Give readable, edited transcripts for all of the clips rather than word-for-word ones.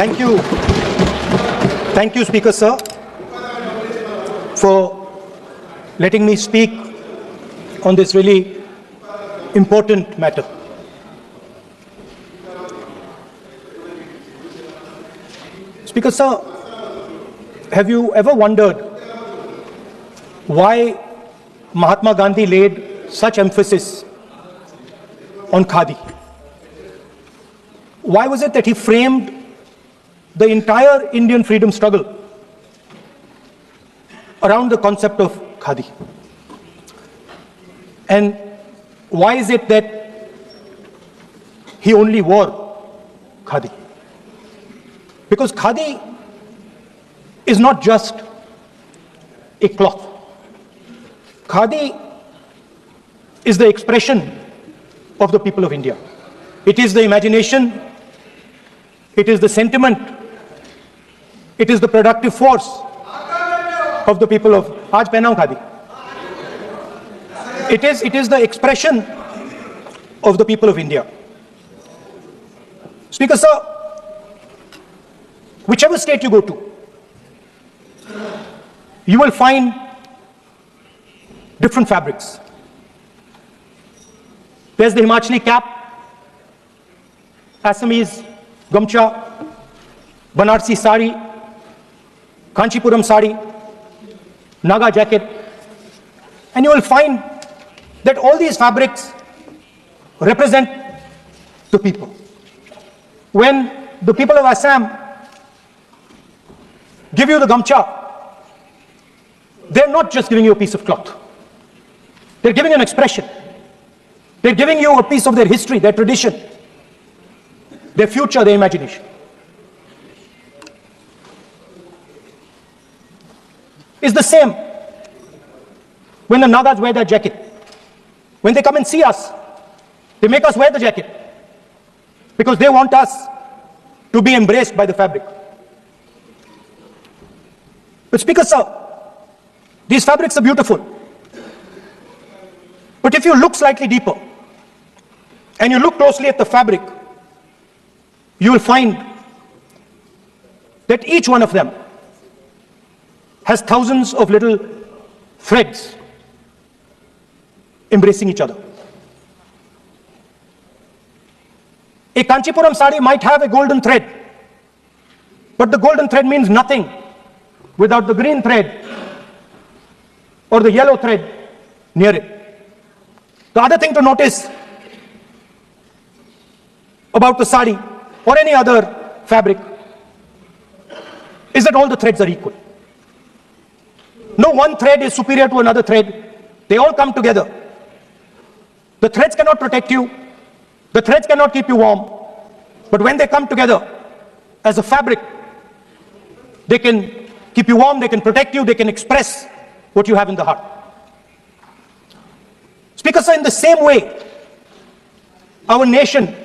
Thank you. Thank you, Speaker Sir, for letting me speak on this really important matter. Speaker Sir, have you ever wondered why Mahatma Gandhi laid such emphasis on khadi? Why was it that he framed the entire Indian freedom struggle around the concept of khadi? And why is it that he only wore khadi? Because khadi is not just a cloth. Khadi is the expression of the people of India. It is the imagination, it is the sentiment, it is the productive force of the people of Aaj Pehnao Khadi. It is the expression of the people of India. Speaker Sir, whichever state you go to, you will find different fabrics. There's the Himachali cap, Assamese gamcha, Banarsi sari, Kanchipuram sari, Naga jacket, and you will find that all these fabrics represent the people. When the people of Assam give you the gamcha, they're not just giving you a piece of cloth. They're giving you an expression. They're giving you a piece of their history, their tradition, their future, their imagination. It's the same when the Nagas wear their jacket. When they come and see us, they make us wear the jacket because they want us to be embraced by the fabric. But Speaker Sir, these fabrics are beautiful. But if you look slightly deeper and you look closely at the fabric, you will find that each one of them has thousands of little threads embracing each other. A Kanchipuram sari might have a golden thread, but the golden thread means nothing without the green thread or the yellow thread near it. The other thing to notice about the sari or any other fabric is that all the threads are equal. No one thread is superior to another thread. They all come together. The threads cannot protect you. The threads cannot keep you warm. But when they come together as a fabric, they can keep you warm, they can protect you, they can express what you have in the heart. Speaker Sir, in the same way, our nation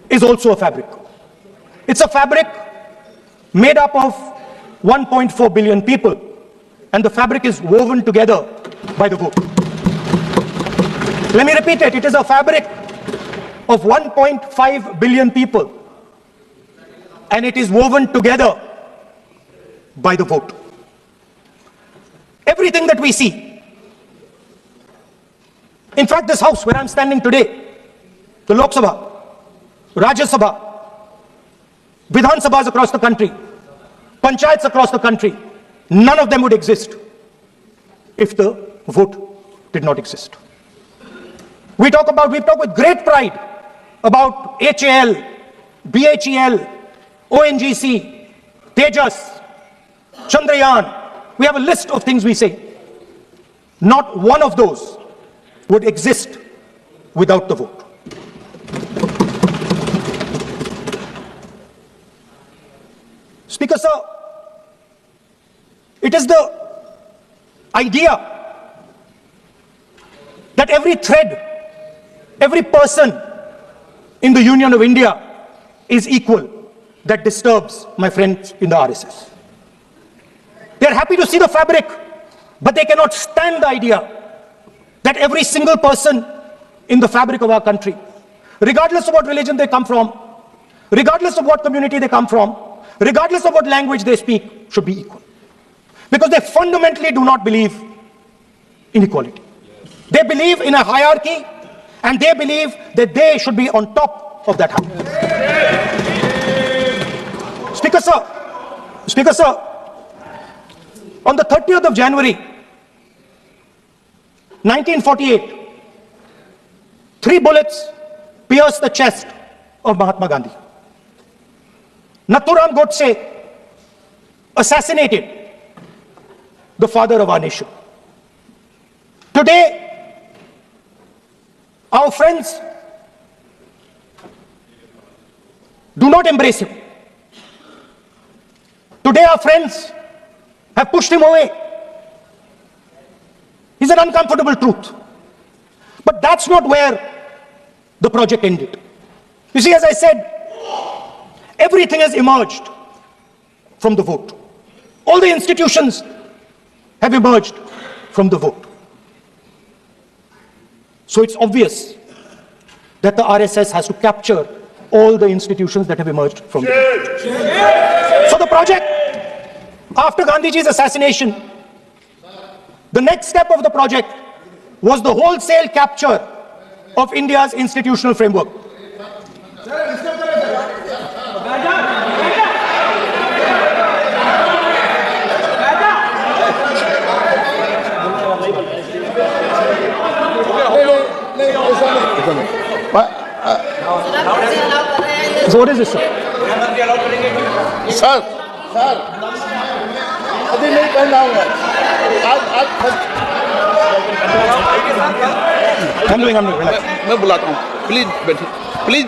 is also a fabric. It's a fabric made up of 1.4 billion people, and the fabric is woven together by the vote. Let me repeat it. It is a fabric of 1.5 billion people, and it is woven together by the vote. Everything that we see, in fact, this house where I'm standing today, the Lok Sabha, Rajya Sabha, Vidhan Sabhas across the country, Panchayats across the country, none of them would exist if the vote did not exist. We talk with great pride about HAL, BHEL, ONGC, Tejas, Chandrayaan. We have a list of things we say. Not one of those would exist without the vote. Speaker Sir, it is the idea that every thread, every person in the Union of India is equal that disturbs my friends in the RSS. They are happy to see the fabric, but they cannot stand the idea that every single person in the fabric of our country, regardless of what religion they come from, regardless of what community they come from, regardless of what language they speak, should be equal. Because they fundamentally do not believe in equality. They believe in a hierarchy, and they believe that they should be on top of that hierarchy. Speaker sir, on the 30th of January, 1948, 3 bullets pierced the chest of Mahatma Gandhi. Nathuram Godse assassinated the father of our nation. Today, our friends do not embrace him. Today, our friends have pushed him away. It's an uncomfortable truth. But that's not where the project ended. You see, as I said, everything has emerged from the vote. All the institutions have emerged from the vote. So it's obvious that the RSS has to capture all the institutions that have emerged from the vote. So the project, after Gandhiji's assassination, the next step of the project was the wholesale capture of India's institutional framework. So what is this, sir? Sir अभी नहीं पहना हुआ I'm doing, relax. मैं बुलाता हूँ please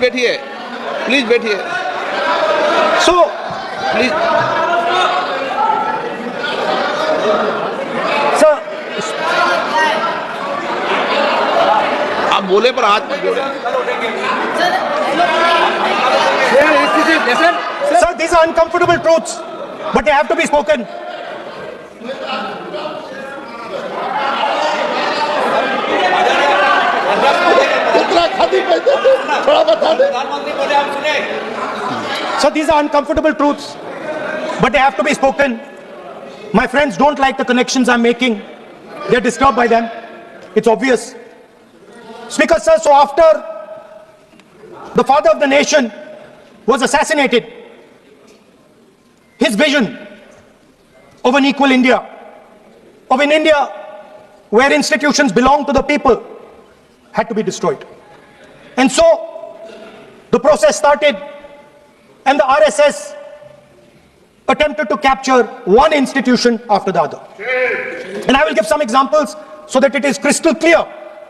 बैठिए So, please sir, आप बोले पर हाथ मत जोड़े sir, these are uncomfortable truths, but they have to be spoken. थोड़ा बता दे So these are uncomfortable truths, but they have to be spoken. My friends don't like the connections I'm making. They're disturbed by them. It's obvious. Speaker, sir, so after the father of the nation was assassinated, his vision of an equal India, of an India where institutions belong to the people, had to be destroyed. And so the process started, and the RSS attempted to capture one institution after the other. And I will give some examples so that it is crystal clear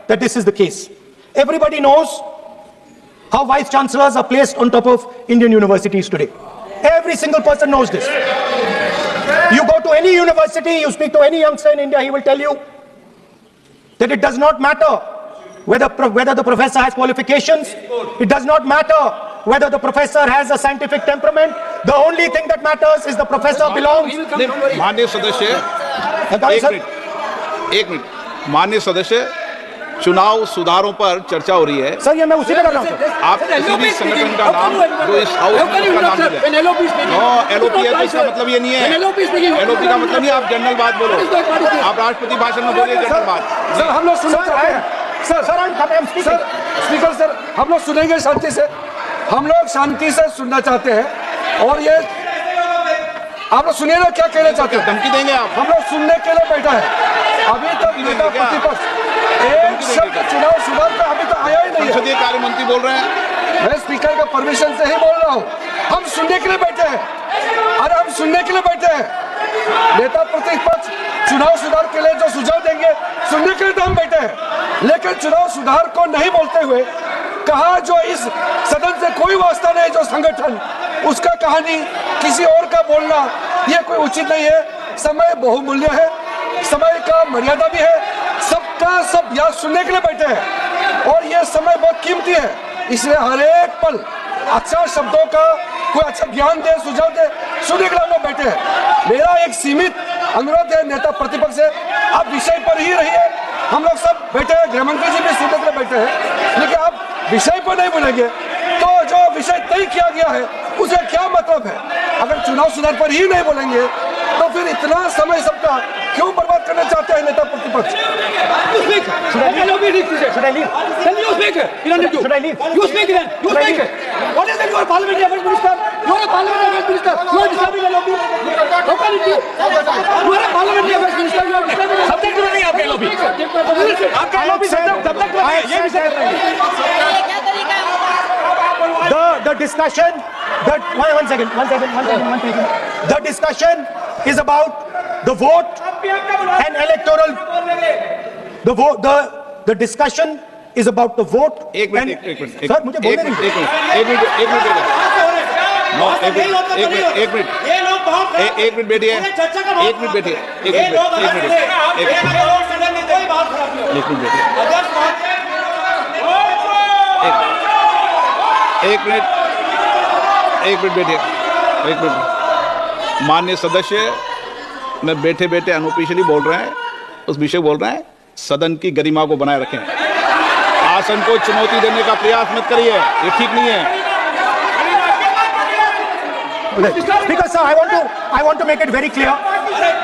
that this is the case. Everybody knows how vice chancellors are placed on top of Indian universities today. Every single person knows this. You go to any university, you speak to any youngster in India, he will tell you that it does not matter whether the professor has qualifications, it does not matter whether the professor has a scientific temperament. The only thing that matters is the professor belongs. माननीय सदस्य एक minute माननीय सदस्य चुनाव सुधारों पर चर्चा हो रही है सर, ये मैं उसी में कर रहा हूँ सर। आप किसी भी संगठन का नाम जो इस हाउस का नाम लें। एलओपी है तो इसका मतलब ये नहीं है, एलओपी का मतलब नहीं, आप जनरल बात बोलो, आप राष्ट्रपति भाषण में बोलिए जनरल बात। सर हम लोग सुनना चाहते हैं सर स्पीकर सर हम लोग सुनेंगे शांति से, हम लोग शांति से सुनना चाहते हैं। और ये आप लोग सुनिए ना क्या कहना चाहते हैं, धमकी देंगे आप? हम लोग सुनने के लिए बैठा है। अभी तक नेता प्रतिपक्ष एक शब्द चुनाव सुधार का अभी तक आया ही नहीं है। संसदीय कार्य मंत्री बोल रहे हैं, मैं स्पीकर का परमिशन से ही बोल रहा हूँ। हम सुनने के लिए बैठे हैं, अरे हम सुनने के लिए बैठे हैं। नेता प्रतिपक्ष चुनाव सुधार के लिए जो सुझाव देंगे सुनने के लिए तो हम बैठे हैं, लेकिन चुनाव सुधार को नहीं बोलते हुए कहा जो इस सदन से कोई वास्ता नहीं, जो संगठन उसका कहानी किसी और का बोलना ये कोई उचित नहीं है। समय बहुमूल्य है, समय का मर्यादा भी है, सबका सब यहाँ सुनने के लिए बैठे हैं और ये समय बहुत कीमती है। इसलिए हर एक पल अच्छा शब्दों का कोई अच्छा ज्ञान दे, सुझाव दे, सुनने के लिए हम लोग बैठे हैं। मेरा एक सीमित अनुरोध है नेता प्रतिपक्ष से, आप विषय पर ही रहिए। हम लोग सब बैठे हैं, गृह मंत्री जी भी सुनने के लिए बैठे हैं, लेकिन आप विषय पर नहीं बोलेंगे तो जो विषय तय किया गया है उसे क्या मतलब है? अगर चुनाव सुधार पर ही नहीं बोलेंगे तो फिर इतना समय सबका क्यों बर्बाद करना चाहते हैं नेता प्रतिपक्ष? You speak. LOB decision. Should I leave? Then you speak. Should I leave? You speak then. You Should I speak. leave? What is that? You are parliamentary affairs minister. You are a parliamentary affairs minister. You are disturbing LOB. How can it be? You are a parliamentary affairs minister. You are disturbing LOB. Subject क्यों नहीं आपके LOB? आपका I LOB have said- जब तक I have ये विषय said कर रहे हैं। The discussion, one second. The discussion is about the vote and electoral. The vote, the discussion is about the vote. एक and- मिनट Sir, मुझे बोलने दीजिए। एक मिनट बैठिए, एक मिनट बैठिए, माननीय सदस्य मैं बैठे बैठे अनऑफिशियली बोल रहे हैं, उस विषय बोल रहे हैं, सदन की गरिमा को बनाए रखें, आसन को चुनौती देने का प्रयास मत करिए, ये ठीक नहीं है। Speaker sir, I want to make it very clear.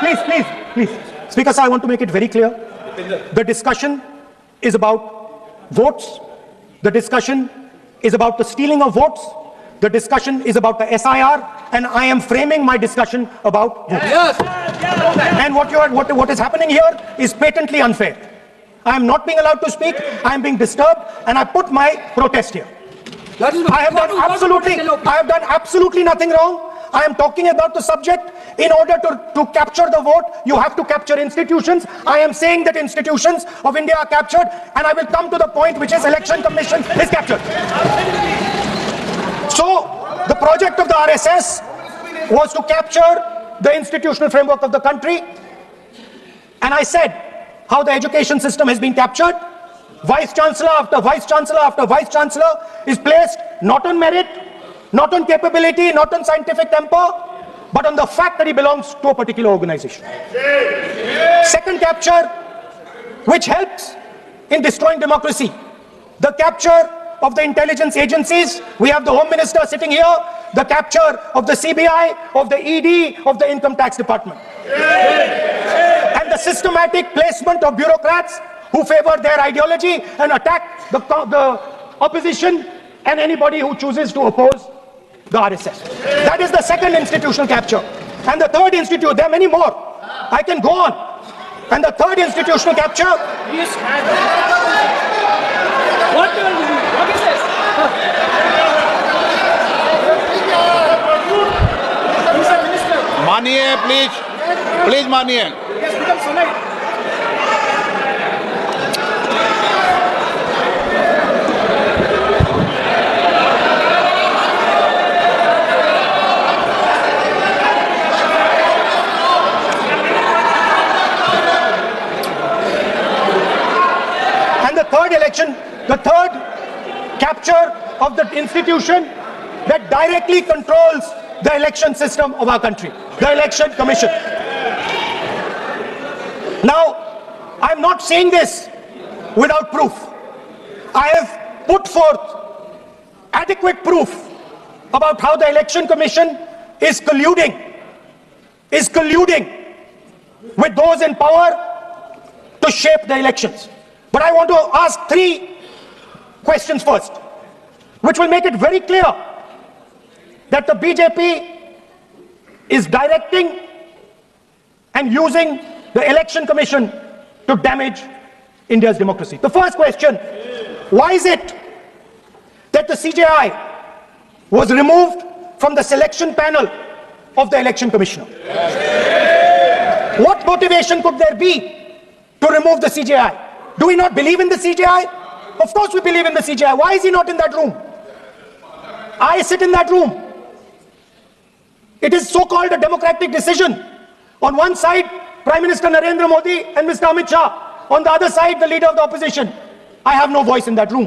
Please. Speaker sir, I want to make it very clear. The discussion is about votes. The discussion is about the stealing of votes. The discussion is about the SIR, and I am framing my discussion about votes. Yes. And what is happening here is patently unfair. I am not being allowed to speak. I am being disturbed, and I put my protest here. That is I have done absolutely nothing wrong. I am talking about the subject. In order to capture the vote, you have to capture institutions. I am saying that institutions of India are captured, and I will come to the point, which is election commission is captured. So the project of the RSS was to capture the institutional framework of the country, and I said how the education system has been captured. Vice Chancellor after Vice Chancellor after Vice Chancellor is placed not on merit, not on capability, not on scientific temper, but on the fact that he belongs to a particular organization. Second capture, which helps in destroying democracy, the capture of the intelligence agencies. We have the Home Minister sitting here, the capture of the CBI, of the ED, of the Income Tax Department. And the systematic placement of bureaucrats who favor their ideology and attack the opposition and anybody who chooses to oppose the RSS. That is the second institutional capture. And the third institute, there are many more. I can go on. And the third institutional capture. What is this? Mr. Minister. मानिए please मानिए। Yes, become sonite. The third capture of the institution that directly controls the election system of our country, the Election Commission. Now, I'm not saying this without proof. I have put forth adequate proof about how the Election Commission is colluding with those in power to shape the elections. But I want to ask three questions first, which will make it very clear that the BJP is directing and using the Election Commission to damage India's democracy. The first question, why is it that the CJI was removed from the selection panel of the Election Commissioner? What motivation could there be to remove the CJI? Do we not believe in the CJI? Of course we believe in the CJI. Why is he not in that room? I sit in that room. It is so-called a democratic decision. On one side, Prime Minister Narendra Modi and Mr. Amit Shah. On the other side, the leader of the opposition. I have no voice in that room.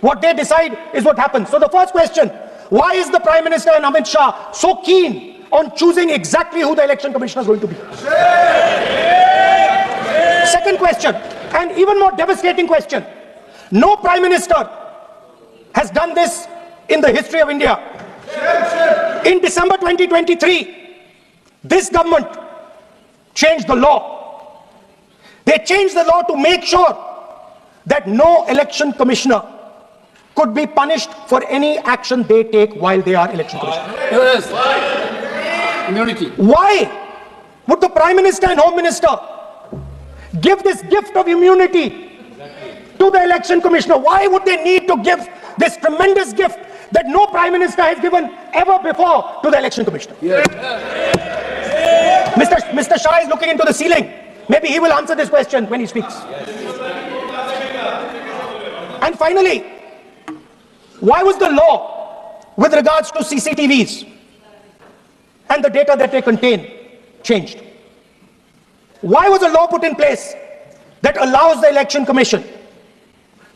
What they decide is what happens. So the first question, why is the Prime Minister and Amit Shah so keen on choosing exactly who the Election Commissioner is going to be? Second question, and even more devastating question. No Prime Minister has done this in the history of India. In December 2023, this government changed the law. They changed the law to make sure that no election commissioner could be punished for any action they take while they are election commissioner. Yes. Immunity. Why would the Prime Minister and Home Minister give this gift of immunity to the election commissioner? Why would they need to give this tremendous gift that no Prime Minister has given ever before to the election commissioner? Yes. Mr. Shah is looking into the ceiling. Maybe he will answer this question when he speaks. And finally, why was the law with regards to CCTVs and the data that they contain changed? Why was a law put in place that allows the election commission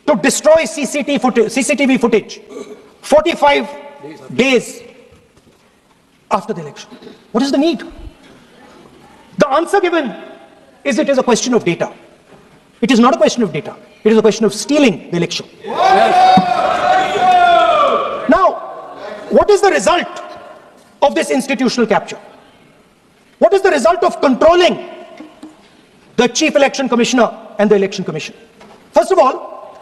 to destroy CCTV footage 45 days after the election? What is the need? The answer given is it is a question of data. It is not a question of data. It is a question of stealing the election. Now, what is the result of this institutional capture? What is the result of controlling the Chief Election Commissioner and the Election Commission? First of all,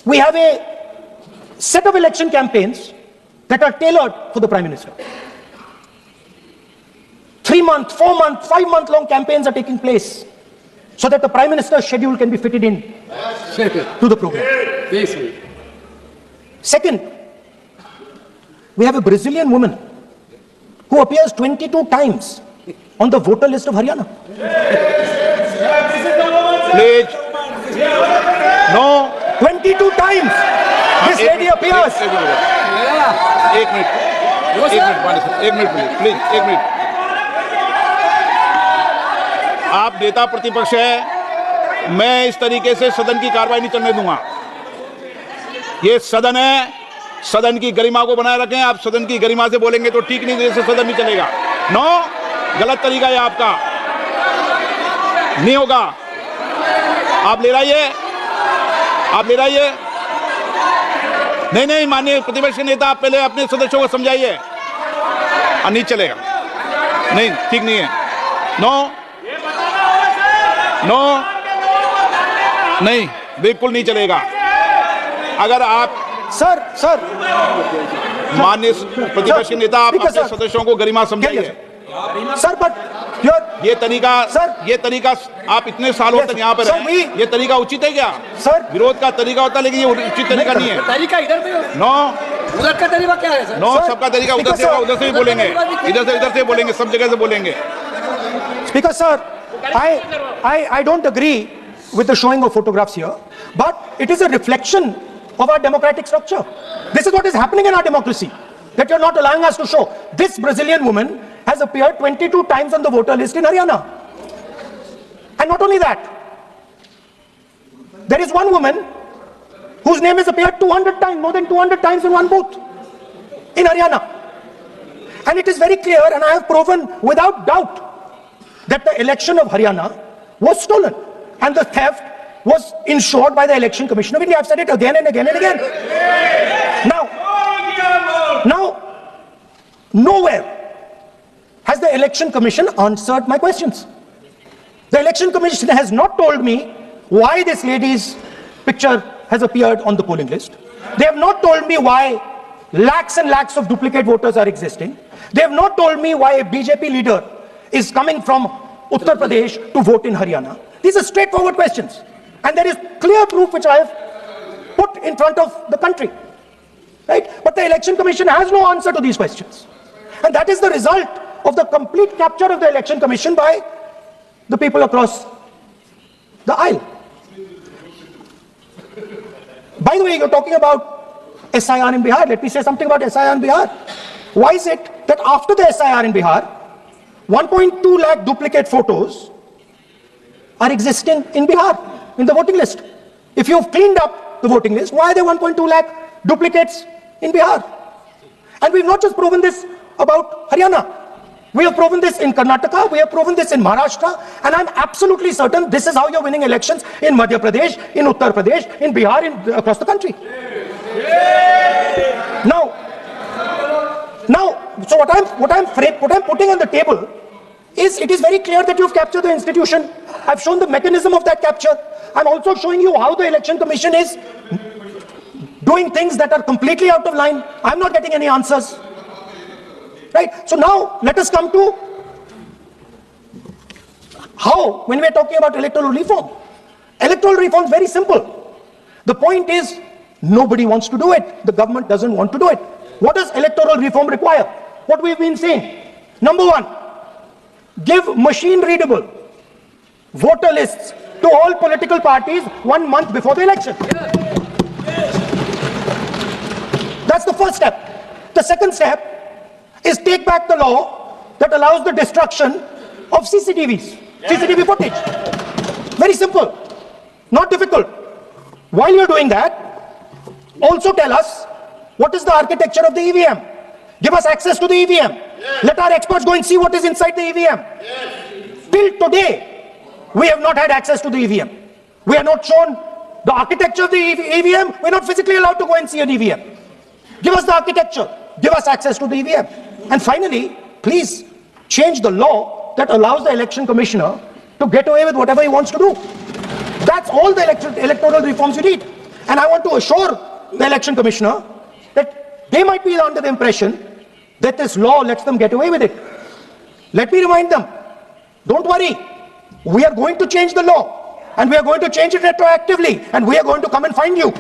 we have a set of election campaigns that are tailored for the Prime Minister. 3-month, 4-month, 5-month long campaigns are taking place so that the Prime Minister's schedule can be fitted in to the program. Yes. Second, we have a Brazilian woman who appears 22 times on the voter list of Haryana. Please. No. 22 times this lady appears. एक minute please एक minute. आप नेता प्रतिपक्ष है, मैं इस तरीके से सदन की कार्रवाई नहीं चलने दूंगा. ये सदन है, सदन की गरिमा को बनाए रखें. आप सदन की गरिमा से बोलेंगे तो ठीक नहीं, जैसे सदन नहीं चलेगा. नो, गलत तरीका है आपका, नहीं होगा. आप ले रहिए, आप ले रहिए. नहीं, माननीय प्रतिपक्ष के नेता, आप पहले अपने सदस्यों को समझाइए. नहीं चलेगा, नहीं, ठीक नहीं है. नो, नहीं, बिल्कुल नहीं चलेगा. अगर आप सर माननीय प्रतिपक्ष के नेता, आप अपने सदस्यों को गरिमा समझाइए. सर, बट ये तरीका आप इतने सालों तक यहाँ पर रहे, ये तरीका उचित है क्या? सर, विरोध का तरीका होता है, लेकिन ये उचित तरीका नहीं है. तरीका इधर पे नो, उधर का तरीका क्या है सर? नो, सबका तरीका उधर से होगा, उधर से भी बोलेंगे, इधर से बोलेंगे, सब जगह से बोलेंगे. Speaker sir, I don't agree with the showing of photographs here, but it is a reflection of our democratic structure. This is what is happening in our democracy, that you're not allowing us to show. This Brazilian woman has appeared 22 times on the voter list in Haryana. And not only that, there is one woman whose name has appeared 200 times, more than 200 times in one booth in Haryana. And it is very clear, and I have proven without doubt, that the election of Haryana was stolen and the theft was ensured by the Election Commission of India. I've said it again and again and again. Now, nowhere has the Election Commission answered my questions. The Election Commission has not told me why this lady's picture has appeared on the polling list. They have not told me why lakhs and lakhs of duplicate voters are existing. They have not told me why a BJP leader is coming from Uttar Pradesh to vote in Haryana. These are straightforward questions. And there is clear proof which I have put in front of the country. Right? But the Election Commission has no answer to these questions. And that is the result of the complete capture of the Election Commission by the people across the aisle. By the way, you're talking about SIR in Bihar. Let me say something about SIR in Bihar. Why is it that after the SIR in Bihar, 1.2 lakh duplicate photos are existing in Bihar, in the voting list? If you've cleaned up the voting list, why are there 1.2 lakh duplicates in Bihar? And we've not just proven this about Haryana. We have proven this in Karnataka, we have proven this in Maharashtra, and I'm absolutely certain this is how you're winning elections in Madhya Pradesh, in Uttar Pradesh, in Bihar, across the country. Now, Now, so what I'm putting on the table is, it is very clear that you've captured the institution. I've shown the mechanism of that capture. I'm also showing you how the Election Commission is doing things that are completely out of line. I'm not getting any answers. Right? So now let us come to how, when we're talking about electoral reform. Electoral reform is very simple. The point is, nobody wants to do it. The government doesn't want to do it. What does electoral reform require? What we've been saying. Number one, give machine-readable voter lists to all political parties 1 month before the election. That's the first step. The second step is take back the law that allows the destruction of CCTV footage. Very simple, not difficult. While you're doing that, also tell us what is the architecture of the EVM. Give us access to the EVM. Let our experts go and see what is inside the EVM. Till today, we have not had access to the EVM. We are not shown the architecture of the EVM. We're not physically allowed to go and see an EVM. Give us the architecture. Give us access to the EVM. And finally, please change the law that allows the election commissioner to get away with whatever he wants to do. That's all the electoral reforms you need. And I want to assure the election commissioner that they might be under the impression that this law lets them get away with it. Let me remind them, don't worry, we are going to change the law, and we are going to change it retroactively, and we are going to come and find you.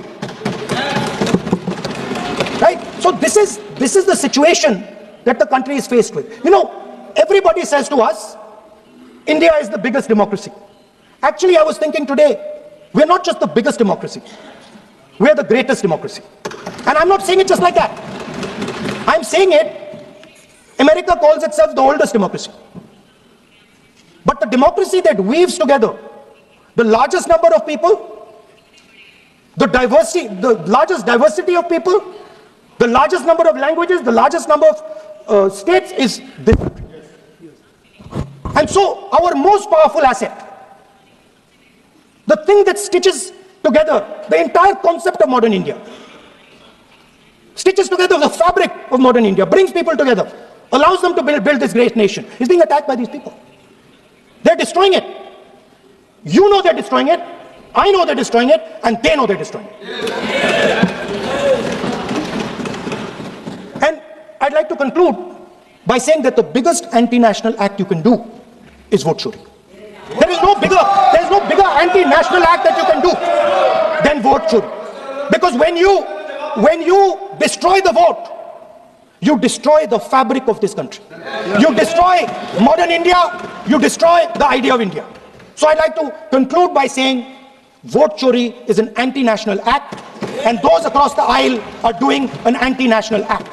Right? So this is the situation that the country is faced with. You know, everybody says to us, India is the biggest democracy. Actually, I was thinking today, we're not just the biggest democracy, we're the greatest democracy. And I'm not saying it just like that. I'm saying it, America calls itself the oldest democracy. But the democracy that weaves together the largest number of people, the largest diversity of people, the largest number of languages, the largest number of states is this country. And so our most powerful asset, the thing that stitches together the entire concept of modern India, stitches together the fabric of modern India, brings people together, allows them to build this great nation, is being attacked by these people. They're destroying it. You know they're destroying it, I know they're destroying it, and they know they're destroying it. And I'd like to conclude by saying that the biggest anti-national act you can do is vote Chori. There is no bigger anti-national act that you can do than vote Chori. Because when you destroy the vote, you destroy the fabric of this country. You destroy modern India, you destroy the idea of India. So I'd like to conclude by saying, vote Chori is an anti-national act, and those across the aisle are doing an anti-national act.